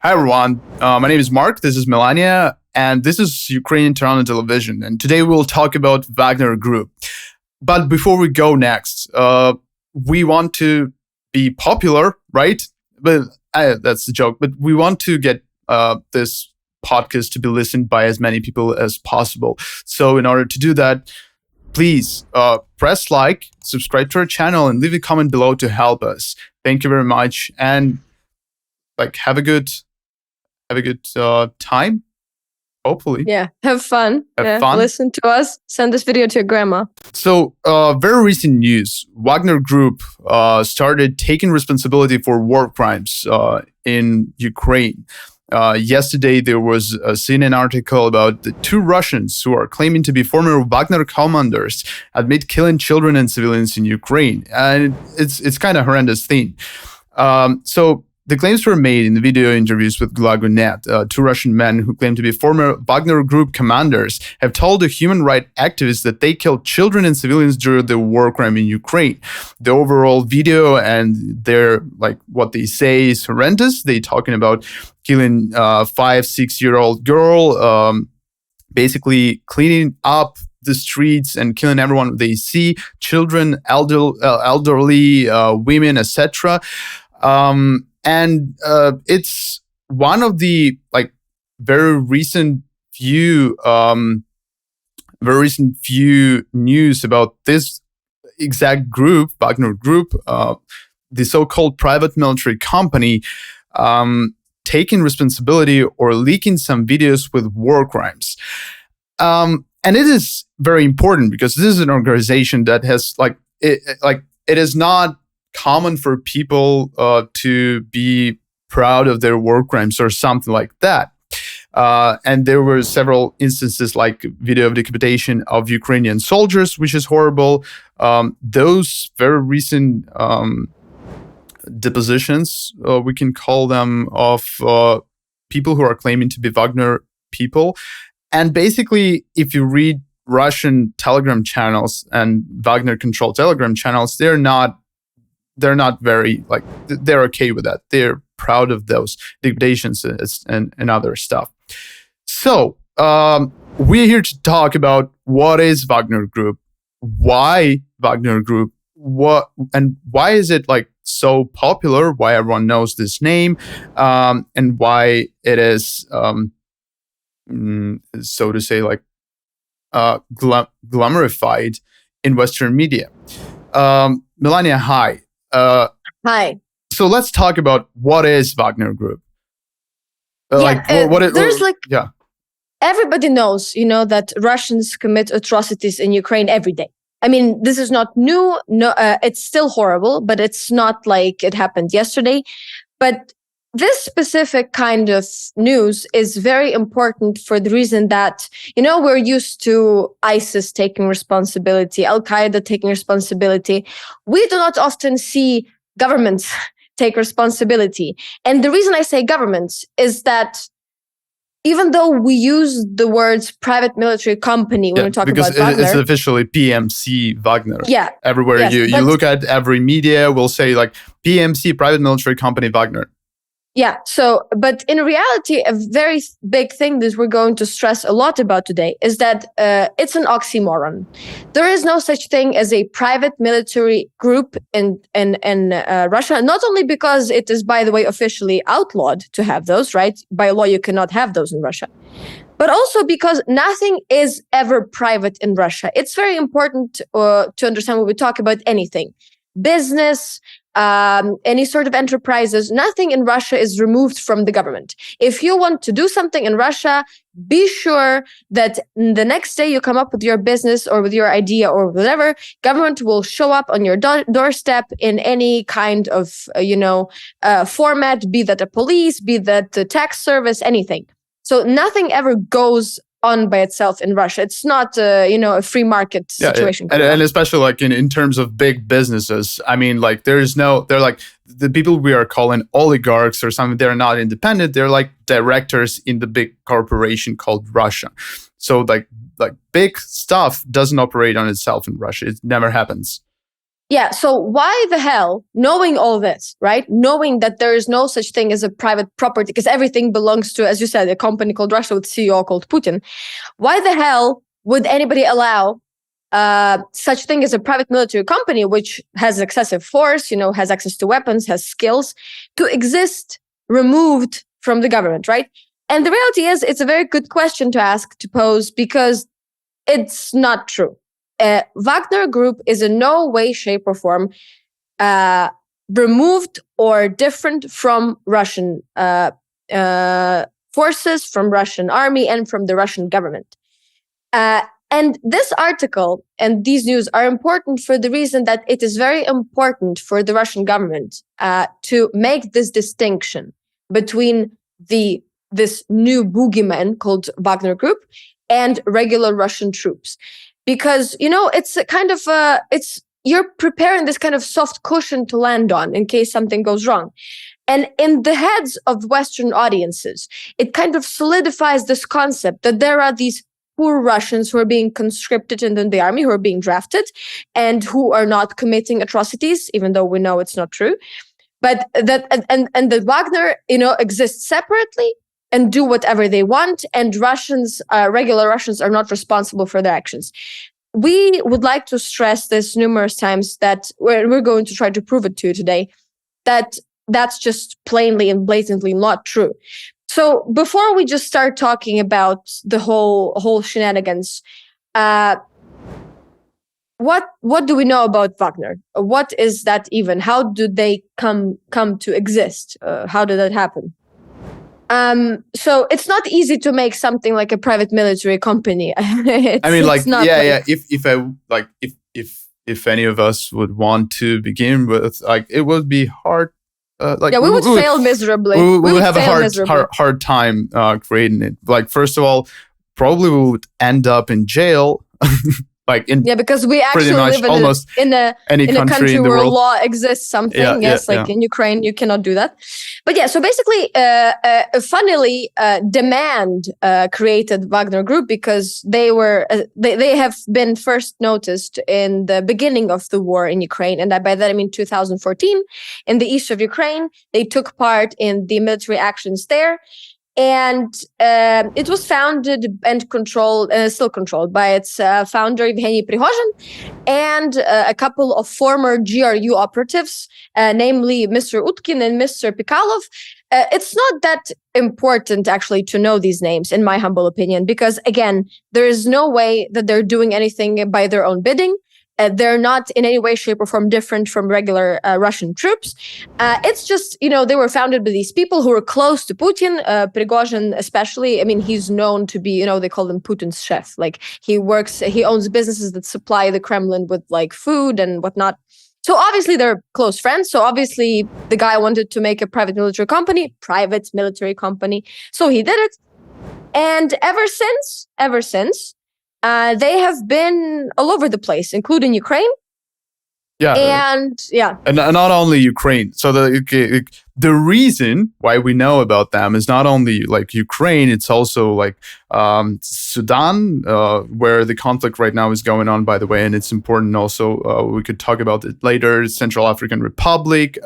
Hi, everyone. My name is Mark. This is Melania, and this is Ukrainian Toronto Television. And today we'll talk about Wagner Group. But before we go next, we want to be popular, right? But that's the joke. But we want to get this podcast to be listened by as many people as possible. So in order to do that, please press like, subscribe to our channel, and leave a comment below to help us. Thank you very much, and have a good time. Hopefully, have fun. Have fun. Listen to us. Send this video to your grandma. So, very recent news: Wagner Group started taking responsibility for war crimes in Ukraine. Yesterday, there was a CNN article about the two Russians who are claiming to be former Wagner commanders admit killing children and civilians in Ukraine, and it's kind of horrendous thing. So the claims were made in the video interviews with Glagonet. Two Russian men who claim to be former Wagner Group commanders have told a human rights activist that they killed children and civilians during the war crime in Ukraine. The overall video and their what they say is horrendous. They talking about killing 5-6-year-old girl, basically cleaning up the streets and killing everyone they see, children, elderly, women, etc. And it's one of the very recent few news about this exact group, Wagner Group, the so-called private military company, taking responsibility or leaking some videos with war crimes. And it is very important because this is an organization that has it is not common for people to be proud of their war crimes or something like that. And there were several instances like video of decapitation of Ukrainian soldiers, which is horrible. Those very recent depositions, we can call them, of people who are claiming to be Wagner people. And basically, if you read Russian Telegram channels and Wagner-controlled Telegram channels, they're not very they're okay with that. They're proud of those degradations and other stuff. So we're here to talk about what is Wagner Group, why Wagner Group, and why is it so popular, why everyone knows this name, and why it is so to say glamorified in Western media. Melania, hi. Hi. So let's talk about what is Wagner Group. Everybody knows, that Russians commit atrocities in Ukraine every day. I mean, this is not new. No, it's still horrible, but it's not like it happened yesterday. But this specific kind of news is very important for the reason that, we're used to ISIS taking responsibility, Al-Qaeda taking responsibility. We do not often see governments take responsibility. And the reason I say governments is that even though we use the words private military company when we talk about Wagner, because it's officially PMC Wagner. Yeah. Everywhere you look at, every media will say PMC, private military company Wagner. Yeah. So, but in reality, a very big thing that we're going to stress a lot about today is that it's an oxymoron. There is no such thing as a private military group in Russia, not only because it is, by the way, officially outlawed to have those, right? By law, you cannot have those in Russia. But also because nothing is ever private in Russia. It's very important to understand when we talk about anything. Business, any sort of enterprises, nothing in Russia is removed from the government. If you want to do something in Russia, be sure that the next day you come up with your business or with your idea or whatever, government will show up on your doorstep in any kind of, format, be that a police, be that a tax service, anything. So nothing ever goes on by itself in Russia. It's not, a free market situation. And especially in terms of big businesses. I mean, they're the people we are calling oligarchs or something. They're not independent. They're directors in the big corporation called Russia. So big stuff doesn't operate on itself in Russia. It never happens. Yeah, so why the hell, knowing all this, right? Knowing that there is no such thing as a private property, because everything belongs to, as you said, a company called Russia with CEO called Putin. Why the hell would anybody allow such thing as a private military company, which has excessive force, has access to weapons, has skills, to exist removed from the government, right? And the reality is, it's a very good question to pose, because it's not true. Wagner Group is in no way, shape, or form removed or different from Russian forces, from Russian army, and from the Russian government. And this article and these news are important for the reason that it is very important for the Russian government to make this distinction between this new boogeyman called Wagner Group and regular Russian troops. Because, it's a kind of, you're preparing this kind of soft cushion to land on in case something goes wrong. And in the heads of Western audiences, it kind of solidifies this concept that there are these poor Russians who are being conscripted into the army, who are being drafted, and who are not committing atrocities, even though we know it's not true. But that and that Wagner, exists separately and do whatever they want, and Russians, regular Russians, are not responsible for their actions. We would like to stress this numerous times, that we're going to try to prove it to you today, that that's just plainly and blatantly not true. So before we just start talking about the whole shenanigans, what do we know about Wagner? What is that even? How do they come to exist? How did that happen? So it's not easy to make something like a private military company. If any of us would want to begin with, it would be hard. We would fail miserably. We would have a hard time creating it. First of all, probably we would end up in jail. Because we actually live in a country where law exists. In Ukraine, you cannot do that. But so basically, funnily, demand created Wagner Group, because they have been first noticed in the beginning of the war in Ukraine, and by that I mean 2014, in the east of Ukraine. They took part in the military actions there. And it was founded and controlled, still controlled, by its founder, Evgeny Prigozhin, and a couple of former GRU operatives, namely Mr. Utkin and Mr. Pikalov. It's not that important, actually, to know these names, in my humble opinion, because, again, there is no way that they're doing anything by their own bidding. They're not in any way, shape, or form different from regular Russian troops. It's just, they were founded by these people who were close to Putin, Prigozhin especially. I mean, he's known to be, they call him Putin's chef. He owns businesses that supply the Kremlin with food and whatnot. So obviously they're close friends. So obviously the guy wanted to make a private military company. So he did it. And ever since, they have been all over the place, including Ukraine. And not only Ukraine. So the reason why we know about them is not only Ukraine, it's also Sudan, where the conflict right now is going on, by the way, and it's important also. We could talk about it later. Central African Republic,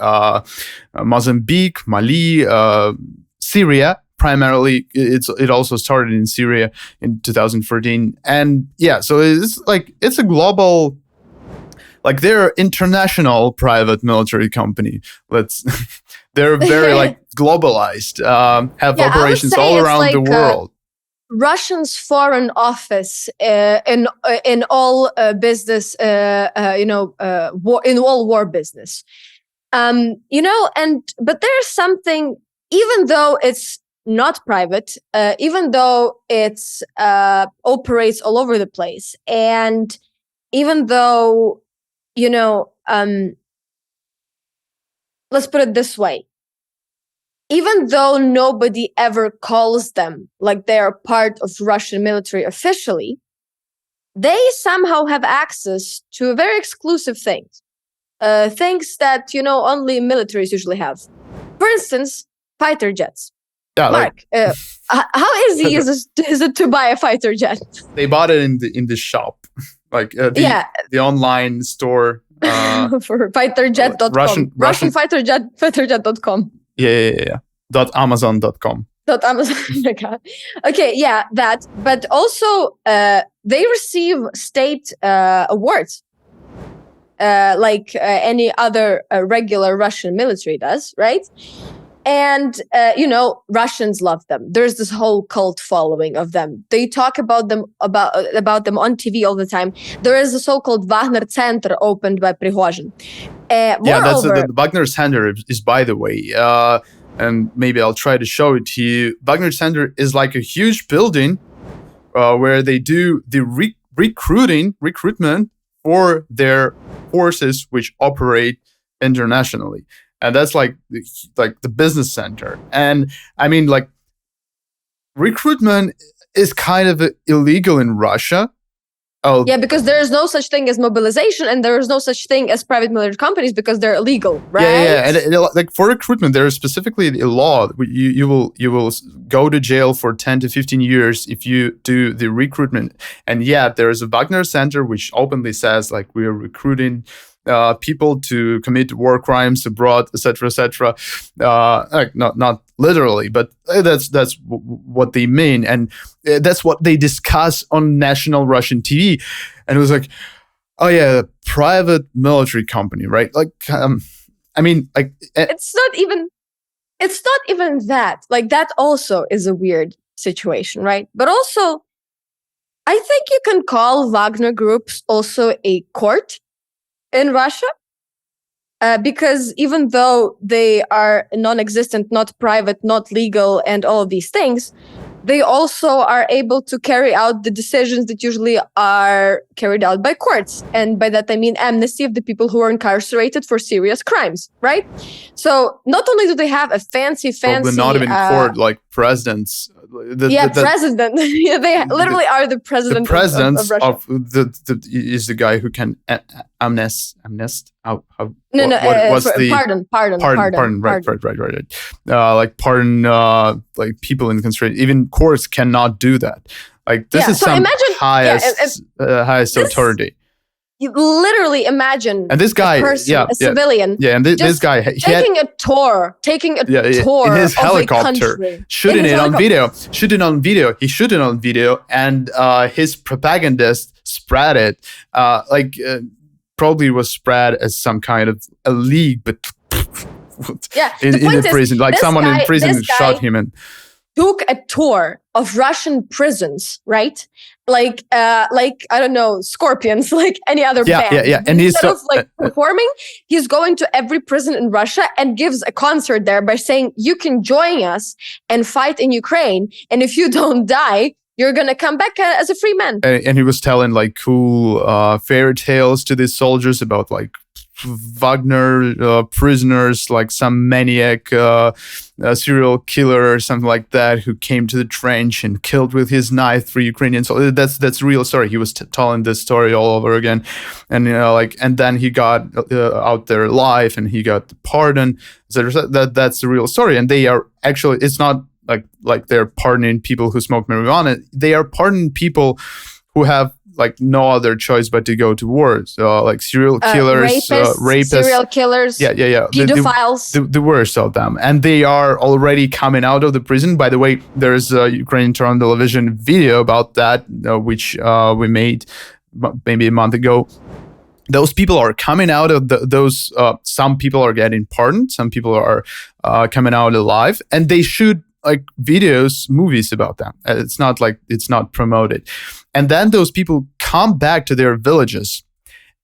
Mozambique, Mali, Syria. Primarily, it also started in Syria in 2014, and so it's a global, they're international private military company. They're very globalized, have operations all around the world. Russian's foreign office in all business, in all war business, but there's something, even though it's not private, even though it's operates all over the place, and even though, let's put it this way, even though nobody ever calls them they're part of Russian military officially, they somehow have access to very exclusive things that only militaries usually have. For instance, fighter jets. Mark, how easy is it to buy a fighter jet? They bought it in the shop, the online store. For fighterjet.com. Russian fighterjet.com. Yeah. .amazon.com. Amazon. Okay, yeah, that. But also, they receive state awards, like any other regular Russian military does, right? And Russians love them. There's this whole cult following of them. They talk about them them on TV all the time. There is a so-called Wagner Center opened by Prigozhin. That's the Wagner Center is, by the way, and maybe I'll try to show it to you. Wagner Center is like a huge building where they do the recruitment for their forces which operate internationally. And that's like the business center. And I mean, like, recruitment is kind of illegal in Russia. Yeah, because there is no such thing as mobilization, and there is no such thing as private military companies because they're illegal, right? Yeah. And like for recruitment, there is specifically a law. You will go to jail for 10 to 15 years if you do the recruitment. And yeah, there is a Wagner Center which openly says like we are recruiting people to commit war crimes abroad, etc., etc. Like not literally, but that's what they mean, and that's what they discuss on national Russian TV. And it was like, oh yeah, private military company, right? Like, I mean, like it's not even that. Like that also is a weird situation, right? But also, I think you can call Wagner Groups also a court in Russia, because even though they are non-existent, not private, not legal, and all of these things, they also are able to carry out the decisions that usually are carried out by courts. And by that, I mean amnesty of the people who are incarcerated for serious crimes, right? So not only do they have a fancy... Probably not even court, like presidents. President. They literally are the president. The president of Russia. Is the guy who can amnest. Pardon. Right. Like pardon, like people in concentration. Even courts cannot do that. Like this is some highest authority. You literally imagine and this guy, a person, a civilian, and this guy taking a tour in his helicopter, shooting it on video. He shot it on video, and his propagandist spread it. Probably was spread as some kind of a leak, but in the prison, like someone in prison shot him and took a tour of Russian prisons, right? Like I don't know, Scorpions, like any other band. Yeah. And instead of performing, he's going to every prison in Russia and gives a concert there by saying, "You can join us and fight in Ukraine, and if you don't die, you're gonna come back as a free man." And he was telling like cool fairy tales to these soldiers about like Wagner prisoners, like some maniac serial killer or something like that, who came to the trench and killed with his knife 3 Ukrainians. So that's a real story. He was telling this story all over again, and and then he got out there alive and he got the pardon. So that's the real story. And they are actually, it's not like they're pardoning people who smoke marijuana. They are pardoning people who have like no other choice but to go to war. So like serial killers, rapists, serial killers, pedophiles, the worst of them. And they are already coming out of the prison. By the way, there's a Ukrainian television video about that, which we made maybe a month ago. Those people are coming out of those. Some people are getting pardoned. Some people are coming out alive, and they shoot like videos, movies about them. It's not like it's not promoted. And then those people come back to their villages.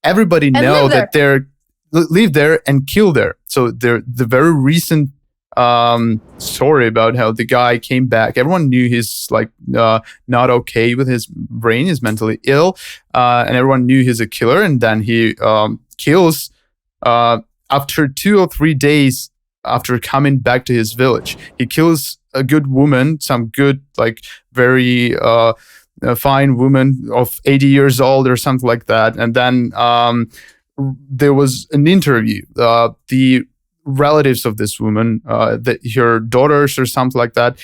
Everybody know that they're live there and kill there. So the very recent story about how the guy came back. Everyone knew he's like not okay with his brain. He's mentally ill, and everyone knew he's a killer. And then he kills after 2 or 3 days after coming back to his village. He kills a good woman, some good, like very fine woman of 80 years old or something like that. And then there was an interview. The relatives of this woman, her daughters or something like that,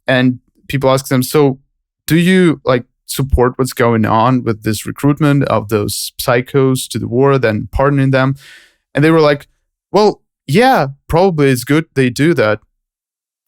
and people ask them, "So, do you like support what's going on with this recruitment of those psychos to the war, then pardoning them. And they were like, well, yeah, probably it's good they do that.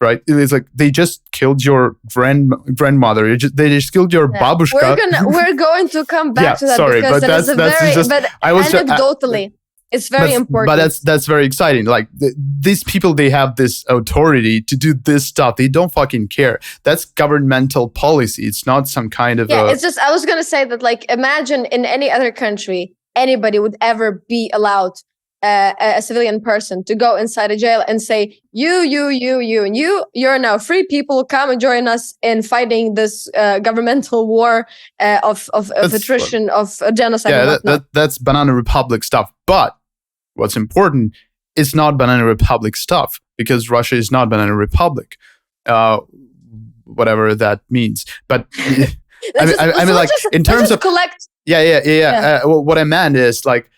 Right? It's like they just killed your grandmother. They just killed your babushka. We're going to come back to that because anecdotally, it's very important. But that's very exciting. Like these people, they have this authority to do this stuff. They don't fucking care. That's governmental policy. It's not some kind of it's just, I was gonna say that, like, imagine in any other country, anybody would ever be allowed a civilian person to go inside a jail and say, you're now free people, come and join us in fighting this governmental war of attrition, of genocide. Yeah, that's Banana Republic stuff. But what's important is not Banana Republic stuff, because Russia is not Banana Republic, whatever that means. But I mean, like, in terms of collect. What I meant is, like,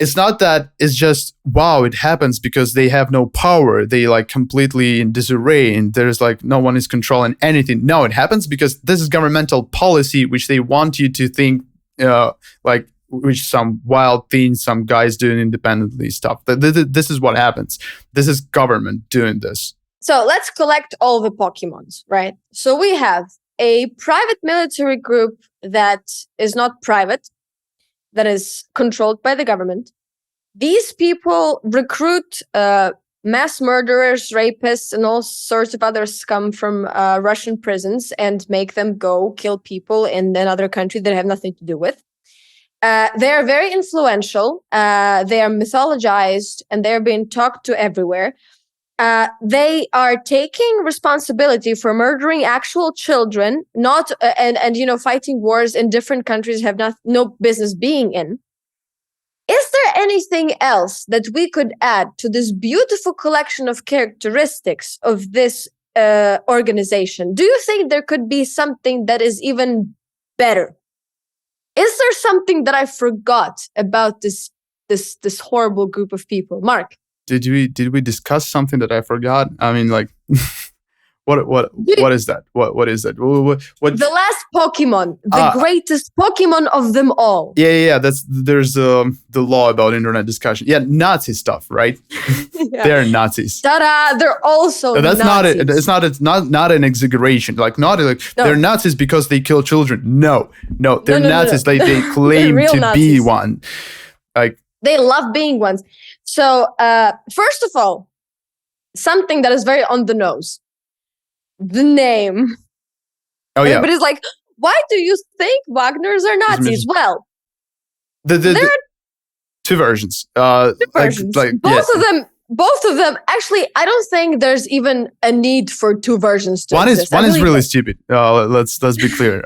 it's not that it's just, wow, it happens because they have no power. They like completely in disarray and there's like no one is controlling anything. No, it happens because this is governmental policy, which they want you to think like which some wild thing, some guys doing independently stuff. This is what happens. This is government doing this. So let's collect all the Pokemons, right? So we have a private military group that is not private, that is controlled by the government. These people recruit mass murderers, rapists, and all sorts of other scum from Russian prisons and make them go kill people in another country that have nothing to do with. They are very influential. They are mythologized and they're being talked to everywhere. They are taking responsibility for murdering actual children, not and fighting wars in different countries have no business being in. Is there anything else that we could add to this beautiful collection of characteristics of this organization? Do you think there could be something that is even better? Is there something that I forgot about this horrible group of people, Mark? Did we discuss something that I forgot? I mean, like, what is that? What is that? What? The last Pokemon, the greatest Pokemon of them all. Yeah. There's the law about internet discussion. Yeah, Nazi stuff, right? Yeah. They're Nazis. Ta-da! They're also that's Nazis. It's not an exaggeration. Like no. They're Nazis because they kill children. No, they're Nazis. Like they claim to Nazis. Be one. Like they love being ones. So, first of all, something that is very on the nose. The name. Oh, yeah. Everybody's like, why do you think Wagners are Nazis? Well, there are two versions. Two versions. Both of them. Actually, I don't think there's even a need for two versions to exist. One is really stupid. Let's be clear.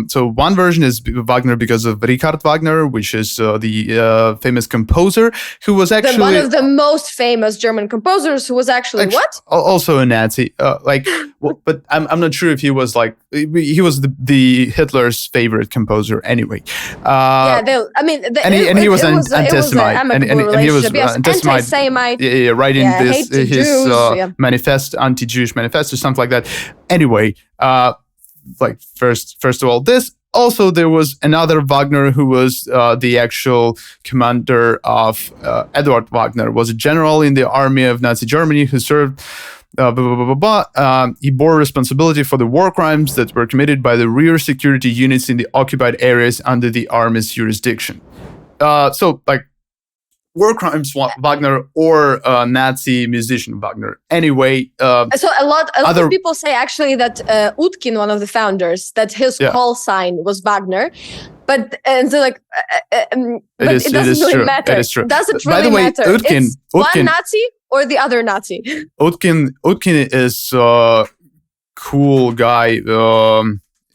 So one version is Wagner because of Richard Wagner, which is the famous composer who was actually one of the most famous German composers who was actually what? Also a Nazi. But I'm not sure if he was like he was the Hitler's favorite composer anyway. He was an anti-Semite, and he was anti-Semite. Writing his manifest, anti-Jewish manifesto, something like that. Anyway, first of all, this. Also, there was another Wagner who was the actual commander of Eduard Wagner, was a general in the army of Nazi Germany who served. He bore responsibility for the war crimes that were committed by the rear security units in the occupied areas under the army's jurisdiction. War crimes Wagner or Nazi musician Wagner. Anyway, so a lot of people say actually that Utkin, one of the founders, that his call sign was Wagner, but it doesn't really matter. It is true. Does it really matter? Utkin, one Nazi or the other Nazi? Utkin is a cool guy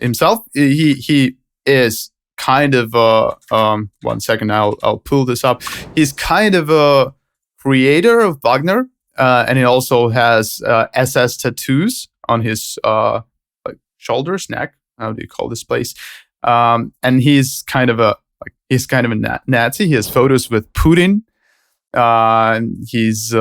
himself. He is kind of 1 second, I'll pull this up. He's kind of a creator of Wagner, and he also has SS tattoos on his shoulders, neck. How do you call this place? And he's kind of a Nazi. He has photos with Putin. He's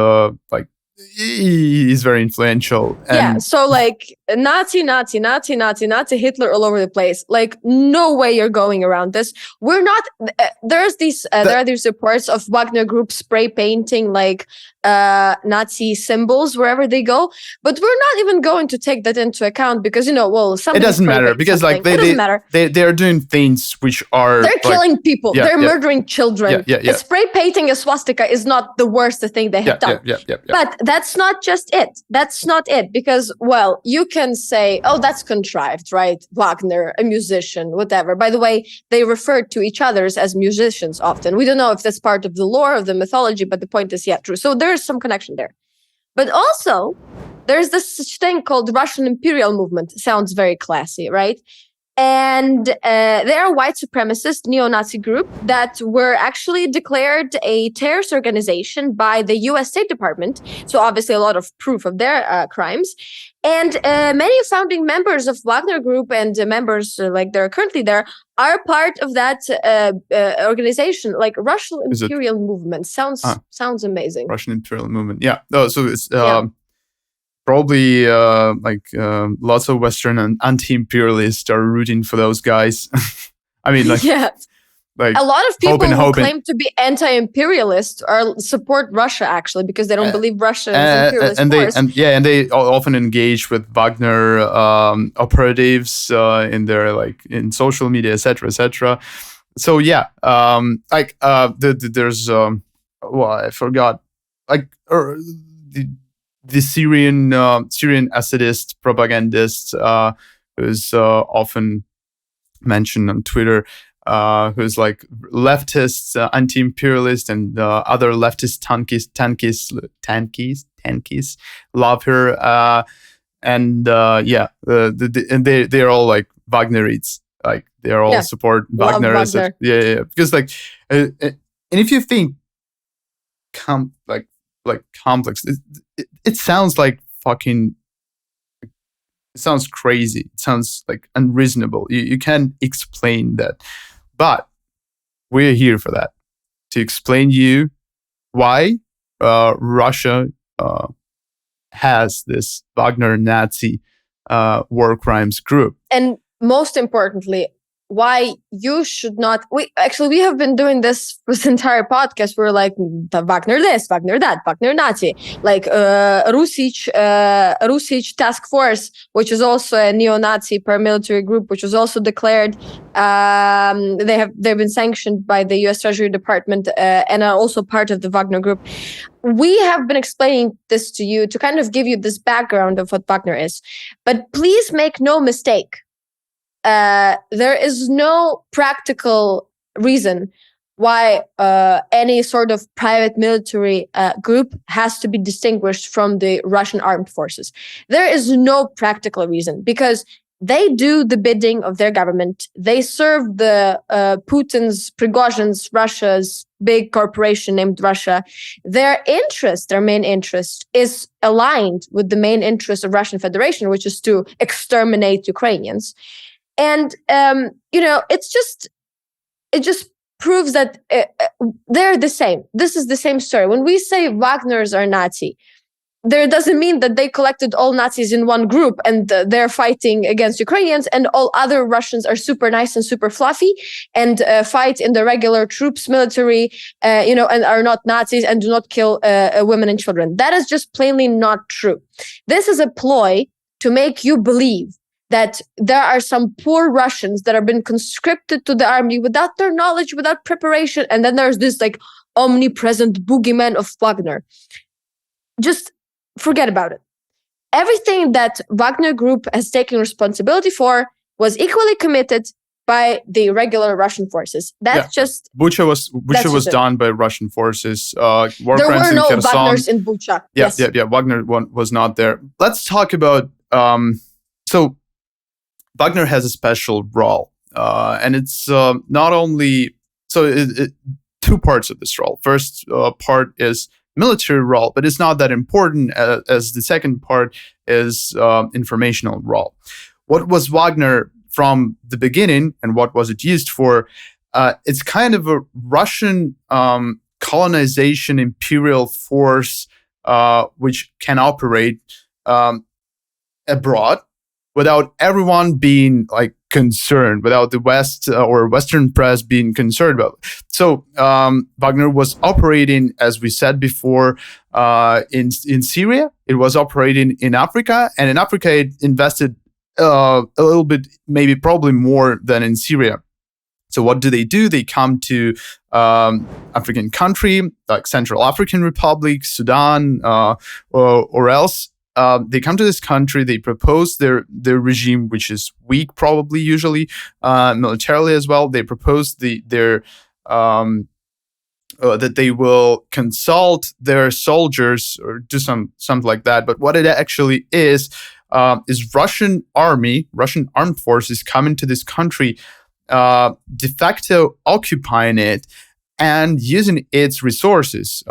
He's very influential. And so like Nazi, Hitler all over the place. Like no way you're going around this. We're not. There are these reports of Wagner Group spray painting like Nazi symbols wherever they go, but we're not even going to take that into account because it doesn't matter because like it doesn't matter. They are doing things which are they're killing people. They're murdering children. Spray painting a swastika is not the worst thing they have done. But that's not just it. That's not it because, well, you can say, oh, that's contrived, right? Wagner, a musician, whatever. By the way, they refer to each other as musicians often. We don't know if that's part of the lore of the mythology, but the point is, true. So there is some connection there. But also, there's this such thing called Russian imperial movement. Sounds very classy, right? And they are a white supremacist neo-Nazi group that were actually declared a terrorist organization by the US State Department. So obviously a lot of proof of their crimes. And many founding members of Wagner Group and members like they're currently there are part of that organization, like Russian Imperial Movement. Sounds amazing. Russian Imperial Movement. Yeah. Oh, so it's probably lots of Western and anti-imperialists are rooting for those guys. I mean, like, like a lot of people who claim to be anti-imperialist or support Russia actually because they don't believe Russia is imperialist force. And they often engage with Wagner operatives in their in social media, etc., etc. So there's I forgot the Syrian Assadist propagandist who's often mentioned on Twitter, who's like leftist, anti-imperialist, and other leftist tankies love her, and they're all like Wagnerites, like they're all support Wagner. Because and if you think complex. It sounds like fucking. It sounds crazy. It sounds like unreasonable. You can't explain that, but we're here for that to explain you why Russia has this Wagner Nazi war crimes group, and most importantly, why you should not. We have been doing this for this entire podcast. We're like Wagner this, Wagner that, Wagner Nazi, like Rusich Task Force, which is also a neo-Nazi paramilitary group, which was also declared. They've been sanctioned by the U.S. Treasury Department and are also part of the Wagner Group. We have been explaining this to you to kind of give you this background of what Wagner is, but please make no mistake. There is no practical reason why any sort of private military group has to be distinguished from the Russian armed forces. There is no practical reason because they do the bidding of their government. They serve the Putin's, Prigozhin's, Russia's big corporation named Russia. Their main interest is aligned with the main interest of Russian Federation, which is to exterminate Ukrainians. And, it just proves that they're the same. This is the same story. When we say Wagners are Nazi, there doesn't mean that they collected all Nazis in one group and they're fighting against Ukrainians and all other Russians are super nice and super fluffy and fight in the regular troops, military, and are not Nazis and do not kill women and children. That is just plainly not true. This is a ploy to make you believe that there are some poor Russians that have been conscripted to the army without their knowledge, without preparation. And then there's this like omnipresent boogeyman of Wagner. Just forget about it. Everything that Wagner Group has taken responsibility for was equally committed by the regular Russian forces. Bucha was done by Russian forces. War there crimes were no in Kherson. Wagners in Bucha. Wagner was not there. Let's talk about so Wagner has a special role, and it's not only two parts of this role. First part is military role, but it's not that important as the second part is informational role. What was Wagner from the beginning, and what was it used for? It's kind of a Russian colonization imperial force which can operate abroad without everyone being like concerned, without the West or Western press being concerned about it. So Wagner was operating, as we said before, in Syria. It was operating in Africa, and in Africa it invested a little bit, maybe probably more than in Syria. So what do? They come to African country like Central African Republic, Sudan, or else. They come to this country, they propose their regime, which is weak probably usually, militarily as well. They propose that they will consult their soldiers or do something like that. But what it actually is Russian armed forces coming to this country, de facto occupying it and using its resources,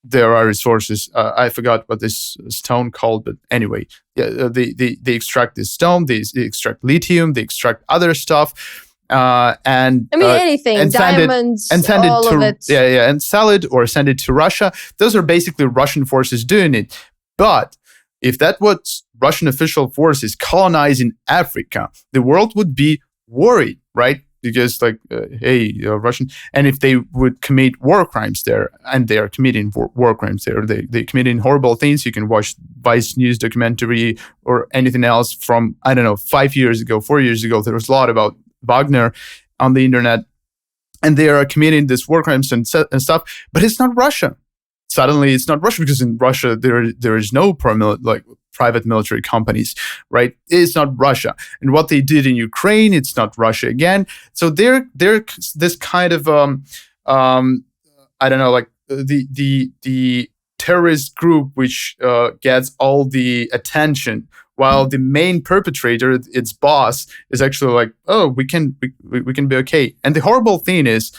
there are resources. I forgot what this stone called, but anyway, yeah, they extract this stone. They extract lithium. They extract other stuff, and anything, and diamonds, and send all it to of it. and sell it or send it to Russia. Those are basically Russian forces doing it. But if that was Russian official forces colonizing Africa, the world would be worried, right? Because Russian, and if they would commit war crimes there, and they are committing war crimes there, they committing horrible things. You can watch Vice News documentary or anything else from, 4 years ago. There was a lot about Wagner on the internet, and they are committing these war crimes and stuff. But it's not Russia. Suddenly, it's not Russia, because in Russia there is no private military companies, right? It's not Russia. And what they did in Ukraine, it's not Russia again. So they're this kind of the terrorist group which gets all the attention, while the main perpetrator, its boss, is actually like, oh, we can be okay. And the horrible thing is,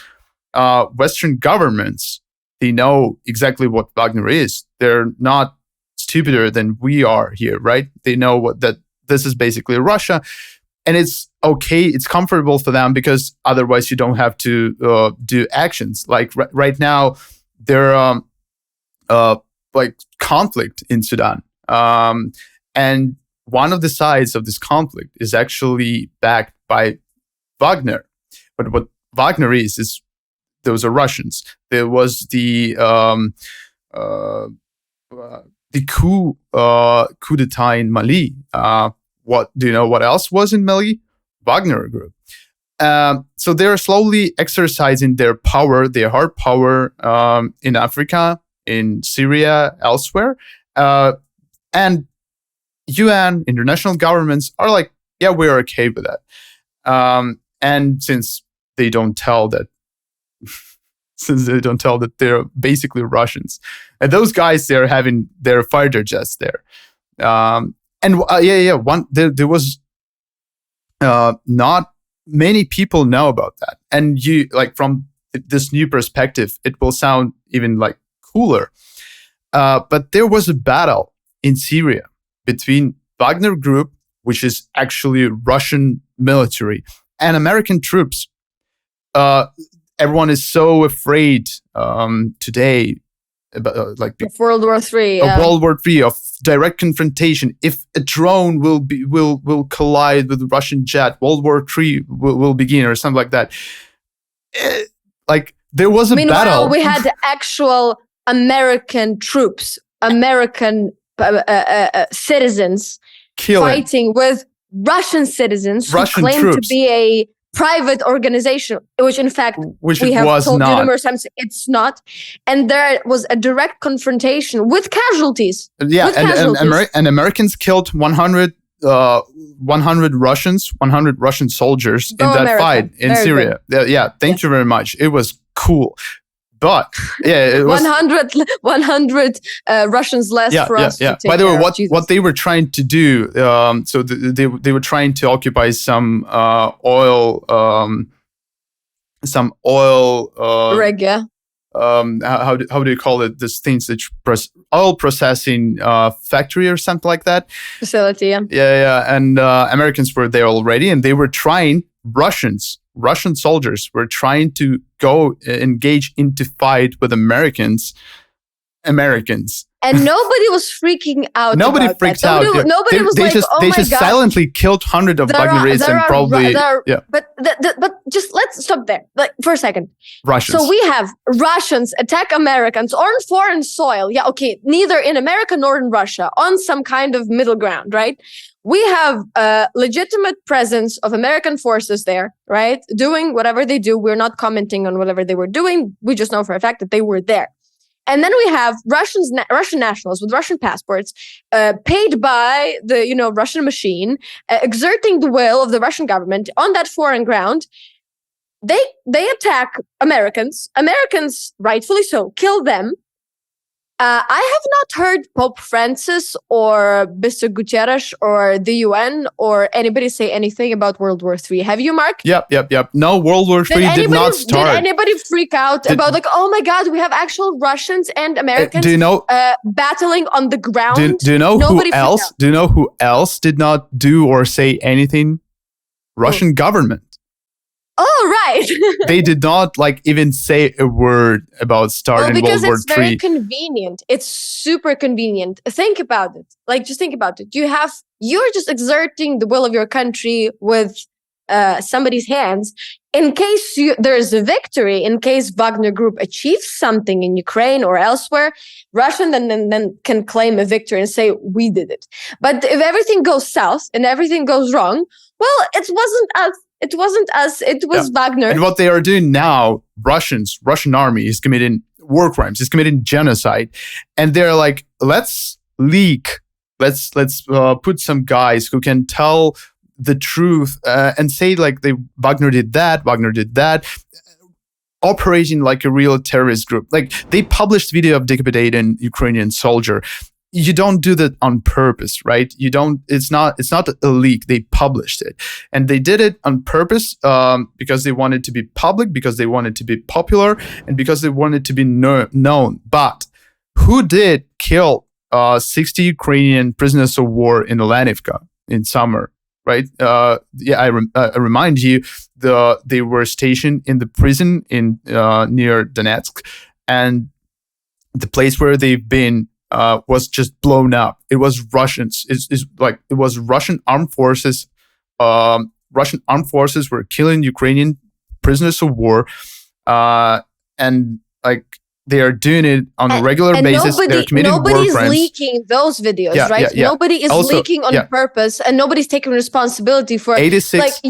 Western governments, they know exactly what Wagner is. They're not stupider than we are here, right? They know that this is basically Russia, and it's okay. It's comfortable for them, because otherwise you don't have to do actions. Like right now, there conflict in Sudan, and one of the sides of this conflict is actually backed by Wagner. But what Wagner is those are Russians. There was the coup d'etat in Mali. What do you know? What else was in Mali? Wagner Group. So they're slowly exercising their power, their hard power, in Africa, in Syria, elsewhere, and UN, international governments are like, yeah, we're okay with that. And since they don't tell that they're basically Russians, and those guys, they're having their fighter jets there, there was not many people know about that, and you from this new perspective, it will sound even cooler, but there was a battle in Syria between Wagner Group, which is actually Russian military, and American troops. Everyone is so afraid today about of World War III. Of World War III, of direct confrontation. If a drone will collide with a Russian jet, World War III will begin, or something like that. There was a Meanwhile, battle. we had actual American troops, American citizens fighting with Russian citizens who claimed to be a private organization, which in fact we have told you numerous times it's not. And there was a direct confrontation with casualties. Yeah, and Americans killed 100 Russian soldiers in that fight in Syria. Yeah, thank you very much. It was cool. But it was 100 Russians less for us to take By the way, care of. what they were trying to do, they were trying to occupy some oil rig, yeah. How do you call it? These things that oil processing factory or something like that. Facility, yeah. Yeah. And Americans were there already, and they were trying. Russians Russian soldiers were trying to go engage into fight with Americans. And nobody was freaking out. Nobody freaked out. Nobody was like, "Oh my God!" They just silently killed hundreds of Wagnerites and probably. But just let's stop there, like for a second. Russians. So we have Russians attack Americans on foreign soil. Yeah, okay, neither in America nor in Russia, on some kind of middle ground, right? We have a legitimate presence of American forces there, right? Doing whatever they do. We're not commenting on whatever they were doing. We just know for a fact that they were there. And then we have Russian nationals with Russian passports, paid by the Russian machine, exerting the will of the Russian government on that foreign ground. They attack Americans. Americans, rightfully so, kill them. I have not heard Pope Francis or Mr. Guterres or the UN or anybody say anything about World War III. Have you, Mark? Yep. No, World War III did not start. Did anybody freak out about like, oh my God, we have actual Russians and Americans battling on the ground? Do you know who else? Do you know who else did not do or say anything? Russian government. Oh, right. They did not even say a word about starting World War III. Because it's very convenient. It's super convenient. Think about it. Just think about it. You're just exerting the will of your country with somebody's hands. In case there's a victory, in case Wagner Group achieves something in Ukraine or elsewhere, Russia then can claim a victory and say, we did it. But if everything goes south and everything goes wrong, well, it wasn't us. It wasn't us. It was Wagner. And what they are doing now, Russian army is committing war crimes. Is committing genocide, and they're like, let's leak. Let's put some guys who can tell the truth and say Wagner did that, operating like a real terrorist group. They published video of decapitating Ukrainian soldier. You don't do that on purpose, right? You don't. It's not a leak. They published it, and they did it on purpose because they wanted to be public, because they wanted to be popular, and because they wanted to be known. But who did kill 60 Ukrainian prisoners of war in Olenivka in summer? Right? I remind you, they were stationed in the prison in near Donetsk, and the place where they've been was just blown up. It was Russians. It was Russian armed forces. Russian armed forces were killing Ukrainian prisoners of war, and they are doing it on a regular basis. They're committing war crimes. Nobody's leaking those videos, right? Yeah. Nobody is leaking on purpose, and nobody's taking responsibility for it. 86.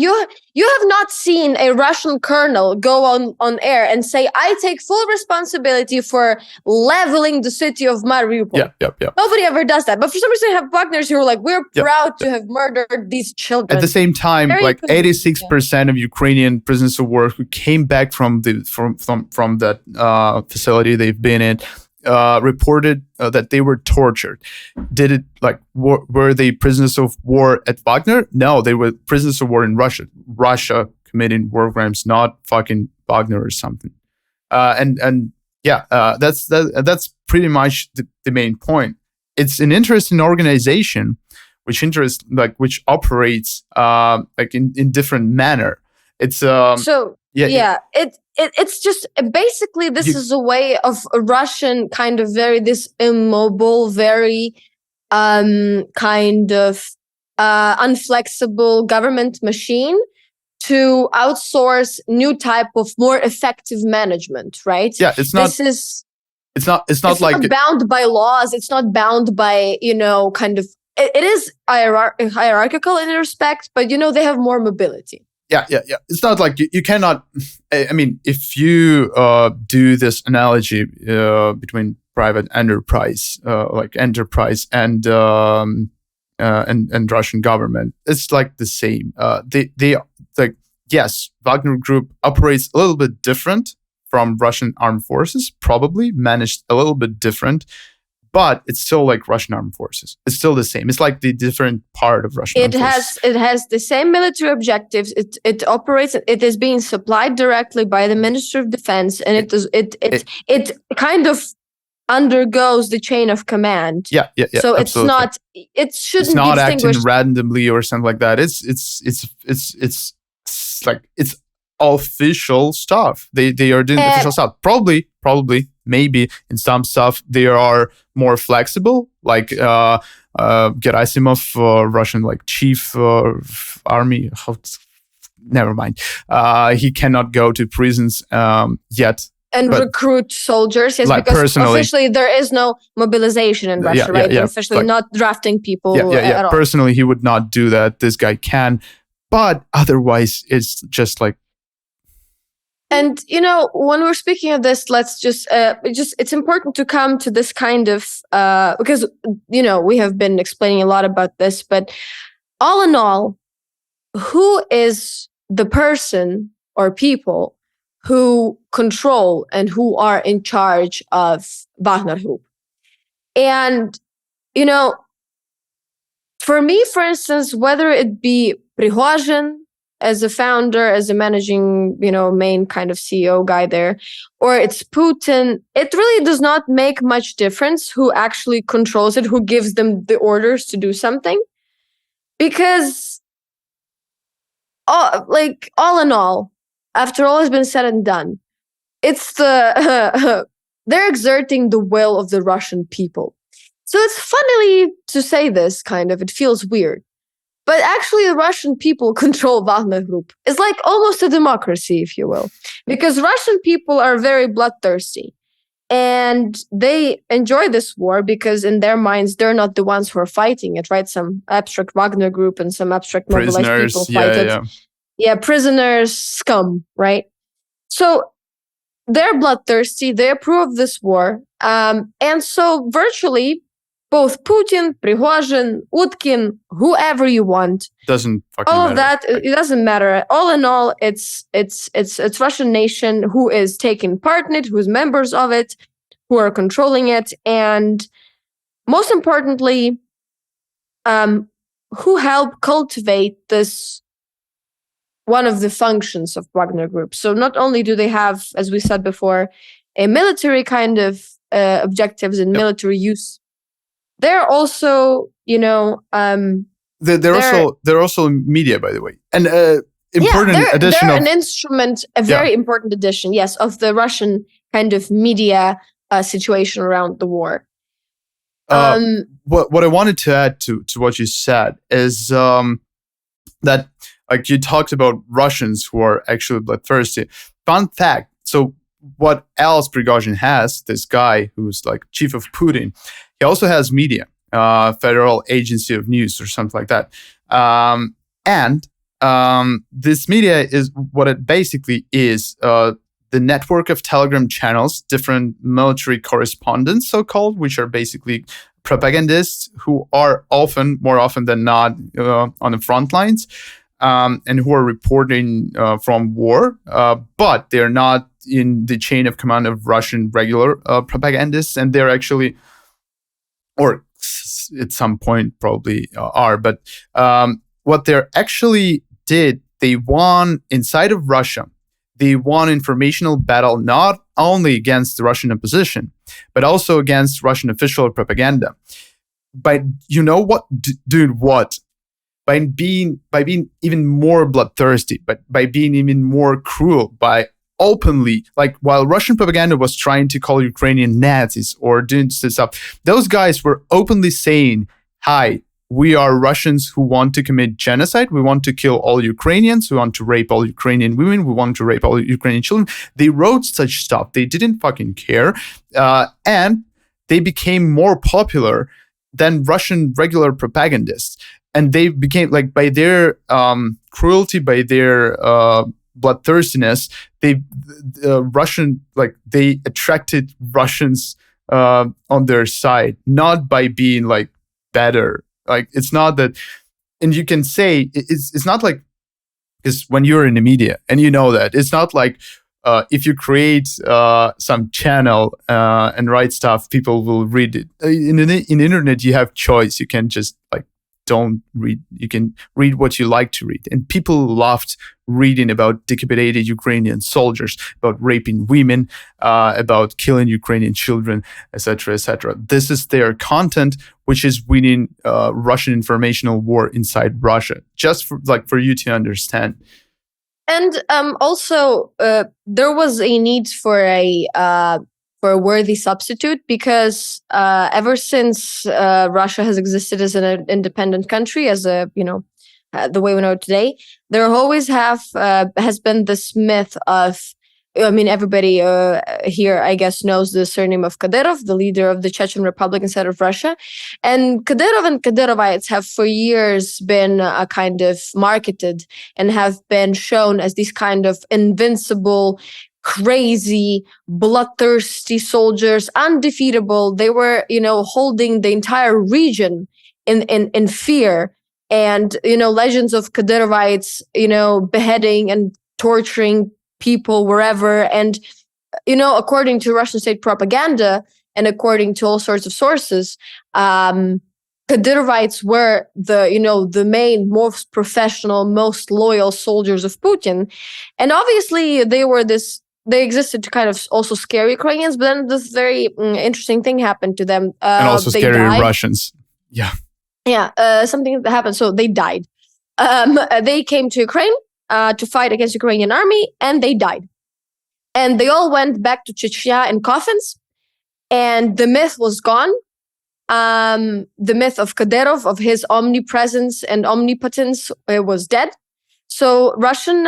You have not seen a Russian colonel go on air and say, "I take full responsibility for leveling the city of Mariupol." Yeah. Nobody ever does that. But for some reason, you have Wagners who are like, "We're proud to have murdered these children." At the same time, 86% of Ukrainian prisoners of war who came back from that facility they've been in reported that they were tortured. Did it were they prisoners of war at Wagner? No, they were prisoners of war in Russia. Russia committing war crimes, not fucking Wagner or something. That's pretty much the main point. It's an interesting organization which operates in different manner. It's It's just basically this is a way of a Russian kind of this immobile, very kind of unflexible government machine to outsource new type of more effective management, right? Yeah, it's not bound by laws. It's not bound by kind of. It is hierarchical in a respect, but they have more mobility. Yeah. It's not like you cannot. I mean, if you do this analogy between private enterprise, enterprise and Russian government, it's like the same. Yes, Wagner Group operates a little bit different from Russian armed forces, probably managed a little bit different. But it's still like Russian armed forces. It's still the same. It's like the different part of Russian armed forces. It has the same military objectives. It operates. It is being supplied directly by the Ministry of Defense, and it kind of undergoes the chain of command. Yeah. So absolutely. It's not. It shouldn't. It's not be acting randomly or something like that. It's official stuff. They are doing official stuff. Probably, maybe in some stuff they are more flexible, like Gerasimov, Russian like chief army. Never mind. He cannot go to prisons yet. And recruit soldiers, yes, like because personally, officially there is no mobilization in Russia, right? They're officially like, not drafting people at all. Personally, he would not do that. This guy can. But otherwise, it's just like... And, when we're speaking of this, let's it's important to come to this kind of, because, we have been explaining a lot about this, but all in all, who is the person or people who control and who are in charge of Wagner Group? And, for me, for instance, whether it be Prigozhin as a founder, as a managing, main kind of CEO guy there, or it's Putin, it really does not make much difference who actually controls it, who gives them the orders to do something. Because, all in all, after all has been said and done, it's they're exerting the will of the Russian people. So it's funnily to say this, kind of, it feels weird. But actually, the Russian people control Wagner Group. It's like almost a democracy, if you will. Because Russian people are very bloodthirsty. And they enjoy this war because in their minds, they're not the ones who are fighting it, right? Some abstract Wagner Group and some abstract mobilized people fight it. Yeah, prisoners, scum, right? So they're bloodthirsty. They approve of this war. And so virtually, both Putin, Prigozhin, Utkin, whoever you want, doesn't fucking all matter. of that, it doesn't matter. All in all, it's Russian nation who is taking part in it, who's members of it, who are controlling it, and most importantly, who help cultivate this one of the functions of Wagner Group. So not only do they have, as we said before, a military kind of objectives and military use, they're also, they're also media, by the way, and important addition. They're an instrument, a very important addition, yes, of the Russian kind of media situation around the war. What I wanted to add to what you said is that, like, you talked about Russians who are actually bloodthirsty. Fun fact. So what else Prigozhin has, this guy who's like chief of Putin, he also has media, Federal Agency of News or something like that. And this media is what it basically is, the network of Telegram channels, different military correspondents, so-called, which are basically propagandists who are more often than not, on the front lines, and who are reporting from war, but they're not in the chain of command of Russian regular propagandists, and they're actually, or at some point probably are, but what they actually did, they won inside of Russia. They won informational battle not only against the Russian opposition, but also against Russian official propaganda. But you know what, dude? What? By being even more bloodthirsty, but by being even more cruel, by openly, like while Russian propaganda was trying to call Ukrainian Nazis or doing stuff, those guys were openly saying, "Hi, we are Russians who want to commit genocide. We want to kill all Ukrainians. We want to rape all Ukrainian women. We want to rape all Ukrainian children." They wrote such stuff. They didn't fucking care. And they became more popular than Russian regular propagandists. And they became, like, by their cruelty, by their bloodthirstiness, they attracted Russians on their side, not by being like better. Like, it's not that, and you can say it's not like, because when you're in the media and you know that, it's not like if you create some channel and write stuff, people will read it. In the internet, you have choice. You can just like don't read. You can read what you like to read, and people loved reading about decapitated Ukrainian soldiers, about raping women, about killing Ukrainian children, etc., etc. This is their content, which is winning Russian informational war inside Russia. Just for you to understand. And also, there was a need for a worthy substitute because ever since Russia has existed as an independent country, as the way we know it today, there always has been this myth of. I mean, everybody here, I guess, knows the surname of Kadyrov, the leader of the Chechen Republic inside of Russia. And Kadyrov and Kadyrovites have for years been kind of marketed and have been shown as these kind of invincible, crazy, bloodthirsty soldiers, undefeatable. They were, holding the entire region in fear. And, legends of Kadyrovites, beheading and torturing people wherever. And, according to Russian state propaganda and according to all sorts of sources, Kadyrovites were the main, most professional, most loyal soldiers of Putin. And obviously they existed to kind of also scare Ukrainians, but then this very interesting thing happened to them. And also scary Russians. Yeah. Yeah, something happened. So they died. They came to Ukraine to fight against Ukrainian army, and they died. And they all went back to Chechnya in coffins, and the myth was gone. The myth of Kadyrov, of his omnipresence and omnipotence, was dead. So Russian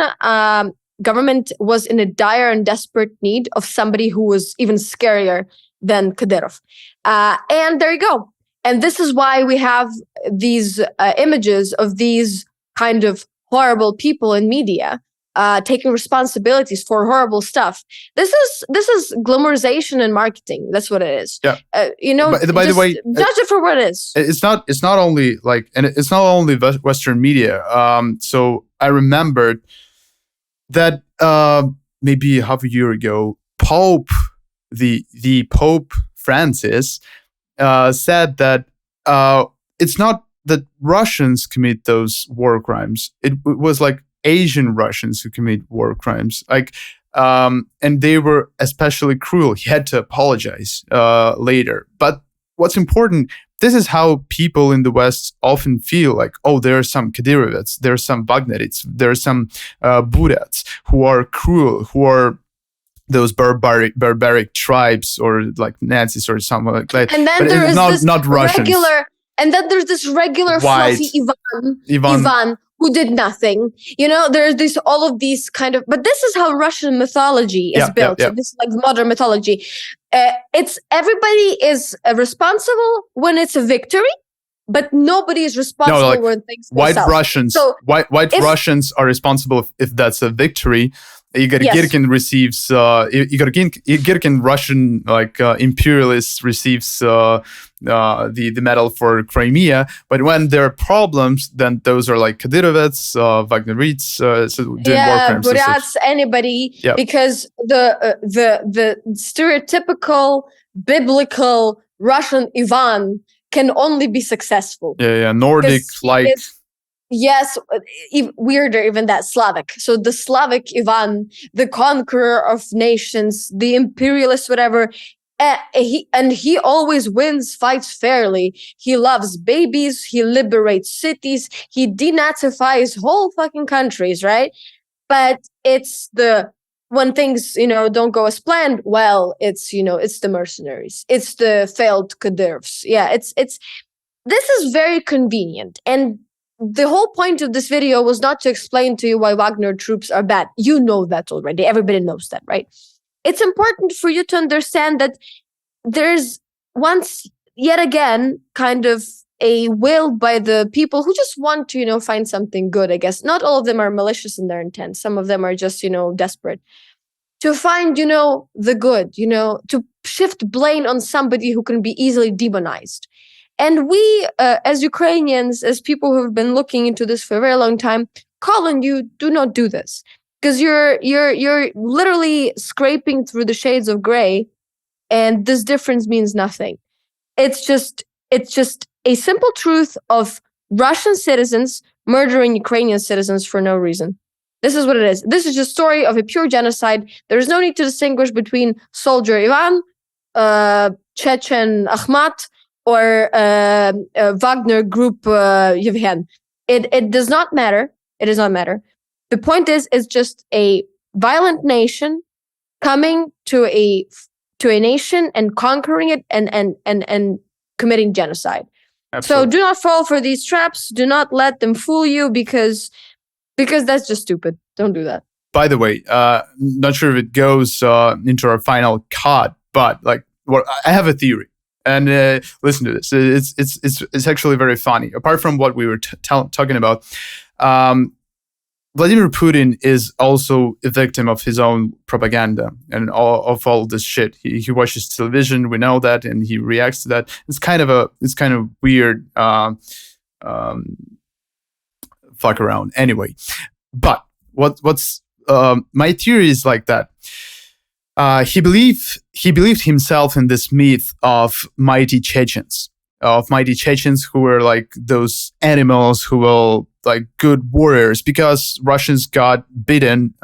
government was in a dire and desperate need of somebody who was even scarier than Kadyrov. And there you go. And this is why we have these images of these kind of horrible people in media taking responsibilities for horrible stuff. This is glamorization and marketing. That's what it is. Yeah. By the way, judge it for what it is. It's not only and it's not only Western media. So I remembered that maybe half a year ago, the Pope Francis said that it's not that Russians commit those war crimes. It was like Asian Russians who commit war crimes. And they were especially cruel. He had to apologize later. But what's important, this is how people in the West often feel like, oh, there are some Kadyrovites, there are some Wagnerites, there are some Burats who are cruel, who are those barbaric tribes or like Nazis or something like that. And then there is not Russians. And then there's this regular fluffy Ivan who did nothing. There's all of these kind of, but this is how Russian mythology is built. Yeah. This is like modern mythology. It's everybody is responsible when it's a victory, but nobody is responsible when things go south. Russians. So white Russians are responsible if that's a victory. Igor Girkin receives Girkin, Russian imperialist, receives the medal for Crimea. But when there are problems, then those are like Kadyrovites, Wagnerites, doing war crimes. Burats, anybody, because the stereotypical biblical Russian Ivan can only be successful. Nordic like. Yes, weirder even that Slavic. So the Slavic Ivan, the conqueror of nations, the imperialist, whatever. He always wins fights fairly. He loves babies. He liberates cities. He denazifies whole fucking countries, right? But it's when things don't go as planned. Well, it's the mercenaries. It's the failed Kadyrovs. Yeah, it's this is very convenient. And the whole point of this video was not to explain to you why Wagner troops are bad. You know that already. Everybody knows that, right? It's important for you to understand that there's once yet again kind of a will by the people who just want to, find something good, I guess. Not all of them are malicious in their intent. Some of them are just, desperate to find, the good, to shift blame on somebody who can be easily demonized. And we, as Ukrainians, as people who have been looking into this for a very long time, call on you, do not do this. Because you're literally scraping through the shades of gray, and this difference means nothing. It's just a simple truth of Russian citizens murdering Ukrainian citizens for no reason. This is what it is. This is just a story of a pure genocide. There is no need to distinguish between soldier Ivan, Chechen Akhmat, or Wagner Group Yevhen. It does not matter. It does not matter. The point is, it's just a violent nation coming to a nation and conquering it and committing genocide. Absolutely. So do not fall for these traps. Do not let them fool you because that's just stupid. Don't do that. By the way, not sure if it goes into our final cut, but like, I have a theory, and listen to this. It's actually very funny. Apart from what we were talking about, Vladimir Putin is also a victim of his own propaganda and all this shit. He watches television, we know that, and he reacts to that. It's kind of weird fuck around. Anyway, but what's my theory is like that. He believed himself in this myth of mighty Chechens who were like those animals who will like good warriors, because Russians got beaten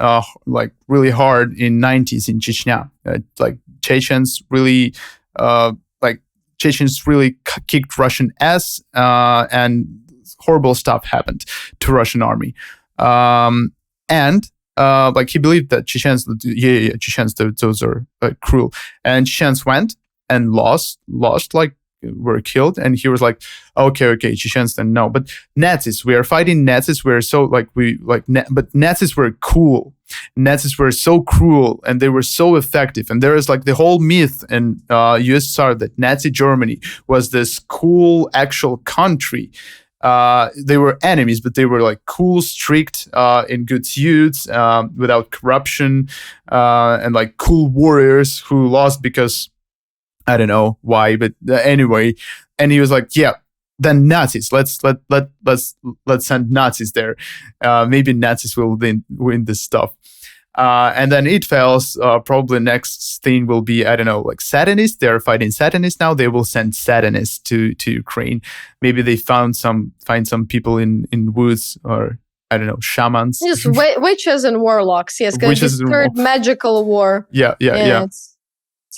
like really hard in 90s in Chechnya. Like Chechens really kicked Russian ass, and horrible stuff happened to Russian army. And like he believed that Chechens, Chechens, those are cruel. And Chechens went and lost, like were killed. And he was like, okay, Chechens then no. But Nazis, we are fighting Nazis. We're so like, but Nazis were cool. Nazis were so cruel and they were so effective. And there is like the whole myth in USSR that Nazi Germany was this cool actual country. They were enemies, but they were like cool, strict, in good suits, without corruption, and like cool warriors who lost because I don't know why, but anyway. And he was like, yeah, then Nazis. Let's send Nazis there. Maybe Nazis will then win this stuff. And then it fails. Probably next thing will be, I don't know, like Satanists. They're fighting Satanists now. They will send Satanists to Ukraine. Maybe they find some people in woods, or I don't know, shamans. Yes, witches and warlocks. Yes, because it's third magical war. Yeah. It's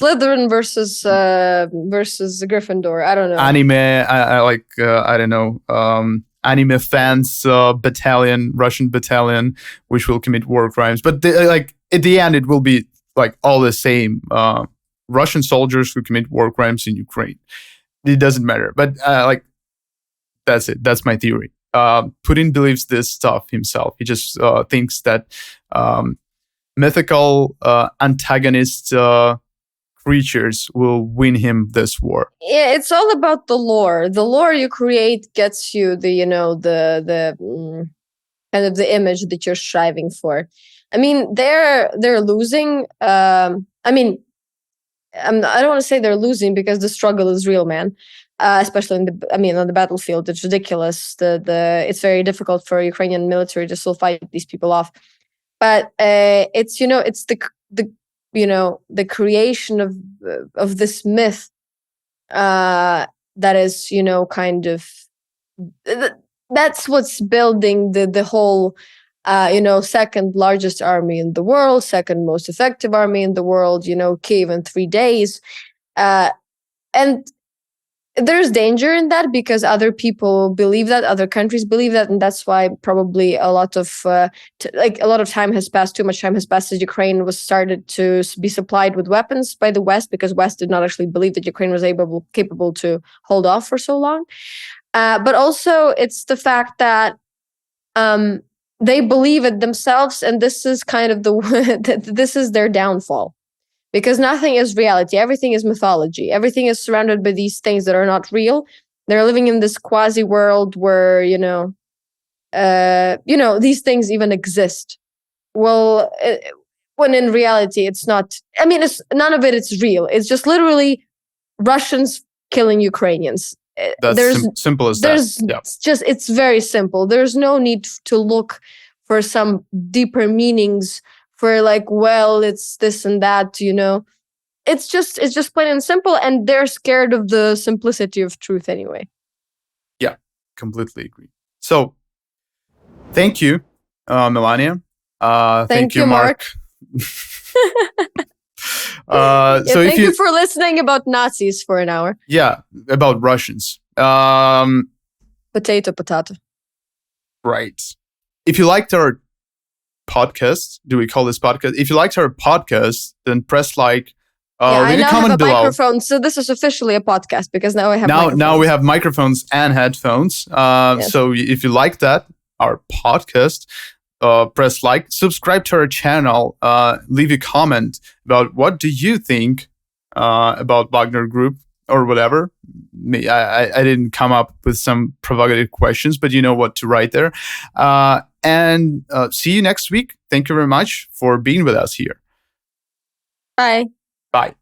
Slytherin versus Gryffindor. I don't know. Anime. I like. I don't know. Anime fans battalion, Russian battalion, which will commit war crimes. But like at the end, it will be like all the same Russian soldiers who commit war crimes in Ukraine. It doesn't matter. But like that's it. That's my theory. Putin believes this stuff himself. He just thinks that mythical antagonist creatures will win him this war. Yeah, it's all about the lore. The lore you create gets you the kind of the image that you're striving for. I mean, they're losing. I don't want to say they're losing because the struggle is real, man. Especially on the battlefield, it's ridiculous. It's very difficult for Ukrainian military to still fight these people off. But it's the creation of this myth that is, kind of that's what's building the whole second largest army in the world, second most effective army in the world, Kiev in 3 days. And there's danger in that because other people believe that, other countries believe that, and that's why probably a lot of time has passed. Too much time has passed as Ukraine was started to be supplied with weapons by the West, because West did not actually believe that Ukraine was capable to hold off for so long. But also, it's the fact that they believe it themselves, and this is kind of this is their downfall. Because nothing is reality. Everything is mythology. Everything is surrounded by these things that are not real. They're living in this quasi world where, these things even exist. Well, when in reality, it's not. I mean, none of it is real. It's just literally Russians killing Ukrainians. That's simple as that. It's very simple. There's no need to look for some deeper meanings. For like, well, it's this and that, It's just plain and simple, and they're scared of the simplicity of truth anyway. Yeah, completely agree. So, thank you, Melania. Thank you, Mark. Thank you for listening about Nazis for an hour. Yeah, about Russians. Potato. Right. If you liked our podcast. Do we call this podcast? If you liked our podcast, then press like. I leave a now comment have a below. Microphone, so this is officially a podcast because now I have now we have microphones and headphones. Yes. So if you like that, our podcast, press like, subscribe to our channel, leave a comment about what do you think about Wagner Group or whatever. I didn't come up with some provocative questions, but you know what to write there. And see you next week. Thank you very much for being with us here. Bye. Bye.